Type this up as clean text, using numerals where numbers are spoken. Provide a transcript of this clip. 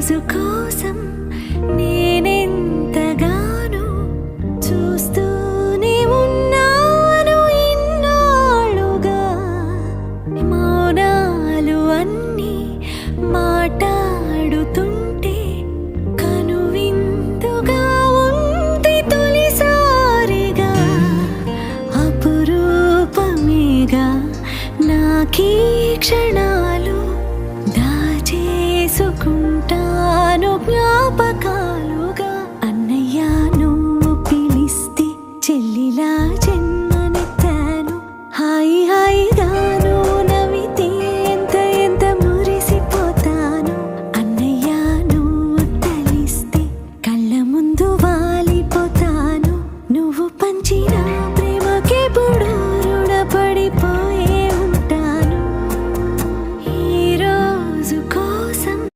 రోజు కోసం నేనెంతగానో చూస్తూనే ఉన్నాను ఇన్నాళ్ళుగా. మౌనాలు అన్నీ మాట్లాడుతుంటే కనువిందుగా ఉంది తొలిసారిగా. అపురూపమేగా నాకీ క్షణాలు, దాచేసుకుంటాను జ్ఞాపకాలుగా.